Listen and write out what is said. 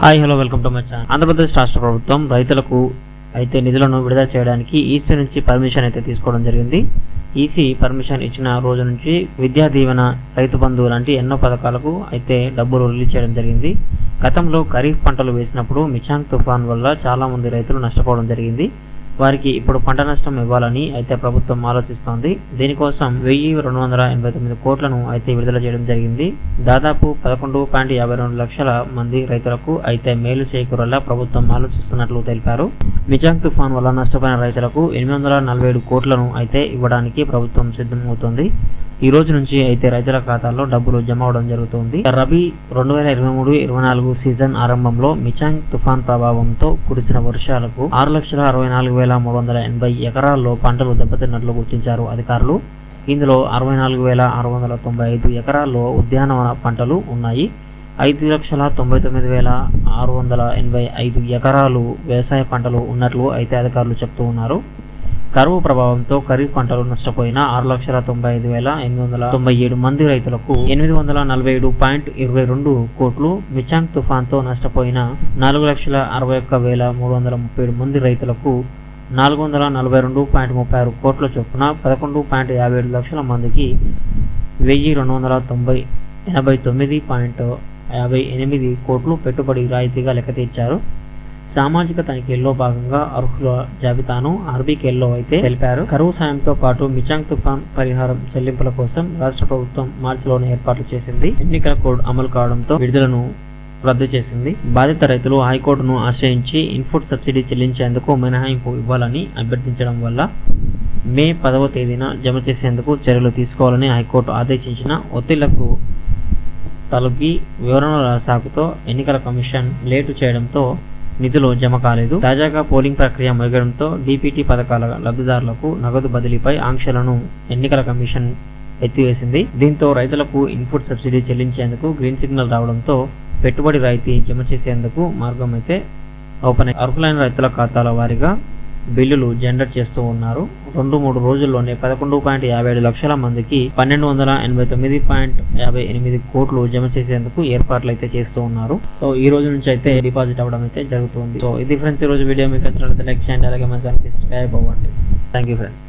Hi hello welcome to my channel. Andhra Pradesh రాష్ట్ర ప్రభుత్వం రైతులకు అయితే నిధులను విడుదల చేయడానికి ఈసీ నుంచి పర్మిషన్ అయితే తీసుకోవడం జరిగింది. ఈసీ పర్మిషన్ ఇచ్చిన రోజు నుంచి విద్యా దీవెన, రైతు బంధువు లాంటి ఎన్నో పథకాలకు అయితే డబ్బులు రిలీజ్ చేయడం జరిగింది. గతంలో ఖరీఫ్ పంటలు వేసినప్పుడు మిచాంగ్ తుఫాన్ వల్ల చాలా మంది రైతులు నష్టపోవడం జరిగింది. వారికి ఇప్పుడు పంట నష్టం ఇవ్వాలని అయితే ప్రభుత్వం ఆలోచిస్తోంది. దీనికోసం 1289 కోట్లను అయితే విడుదల చేయడం జరిగింది. దాదాపు 11.52 లక్షల మంది రైతులకు అయితే మేలు చేకూరేలా ప్రభుత్వం ఆలోచిస్తున్నట్లు తెలిపారు. మిచాంగ్ తుఫాన్ వల్ల నష్టపోయిన రైతులకు 847 కోట్లను అయితే ఇవ్వడానికి ప్రభుత్వం సిద్ధమవుతోంది. ఈ రోజు నుంచి అయితే రైతుల ఖాతాల్లో డబ్బులు జమ అవడం జరుగుతుంది. రబీ 2023-24 సీజన్ ఆరంభంలో మిచాంగ్ తుఫాన్ ప్రభావంతో కురిసిన వర్షాలకు 6,64,380 ఎకరాల్లో పంటలు దెబ్బతిన్నట్లు గుర్తించారు అధికారులు. ఇందులో 64,695 ఎకరాల్లో ఉద్యానవన పంటలు ఉన్నాయి. 5,99,685 ఎకరాలు వ్యవసాయ పంటలు ఉన్నట్లు అయితే అధికారులు చెప్తూ ఉన్నారు. కరువు ప్రభావంతో ఖరీఫ్ పంటలు నష్టపోయిన 6,95,897 మంది రైతులకు 847.22 కోట్లు, మిచాంగ్ తుఫాన్తో నష్టపోయిన 4,61,337 మంది రైతులకు 442.36 కోట్ల చొప్పున 11.57 లక్షల మందికి 1,289.58 కోట్లు పెట్టుబడి రాయితీగా లెక్క తీర్చారు. సామాజిక తనిఖీల్లో భాగంగా అర్హుల జాబితాను ఆర్బీకేల్లో అయితే తెలిపారు. కరువు సాయంతో పాటు మిచాంగ్ తుఫాన్ పరిహారం చెల్లింపుల కోసం రాష్ట్ర ప్రభుత్వం మార్చిలోనే ఏర్పాట్లు చేసింది. ఎన్నికల కోడ్ అమలు కావడంతో విడుదలను రద్దు చేసింది. బాధిత రైతులు హైకోర్టును ఆశ్రయించి ఇన్పుట్ సబ్సిడీ చెల్లించేందుకు మినహాయింపు ఇవ్వాలని అభ్యర్థించడం వల్ల మే 10వ తేదీన జమ చేసేందుకు చర్యలు తీసుకోవాలని హైకోర్టు ఆదేశించిన ఒత్తిళ్లకు తలొగ్గి వివరణల సాకుతో ఎన్నికల కమిషన్ లేటు చేయడంతో నిధులు జమ కాలేదు. తాజాగా పోలింగ్ ప్రక్రియ ముగియడంతో డీపీటీ పథకాల లబ్ధిదారులకు నగదు బదిలీపై ఆంక్షలను ఎన్నికల కమిషన్ ఎత్తివేసింది. దీంతో రైతులకు ఇన్పుట్ సబ్సిడీ చెల్లించేందుకు గ్రీన్ సిగ్నల్ రావడంతో పెట్టుబడి రాయితీ జమ చేసేందుకు మార్గం అయితే ఓపెన్. అర్హులైన రైతుల ఖాతాల వారీగా బిల్లులు జనరేట్ చేస్తూ ఉన్నారు. 2-3 రోజుల్లోనే 11.57 లక్షల మందికి 1289.58 కోట్లు జమ చేసేందుకు ఏర్పాట్లు అయితే చేస్తూ ఉన్నారు. సో ఈ రోజు నుంచి అయితే డిపాజిట్ అవ్వడం అయితే జరుగుతుంది. సో ఇది ఫ్రెండ్స్ ఈ రోజు వీడియో మీకు నచ్చినట్లయితే లైక్ చేయండి, అలాగే మన ఛానల్కి సబ్స్క్రైబ్ అవ్వండి. Thank you friends.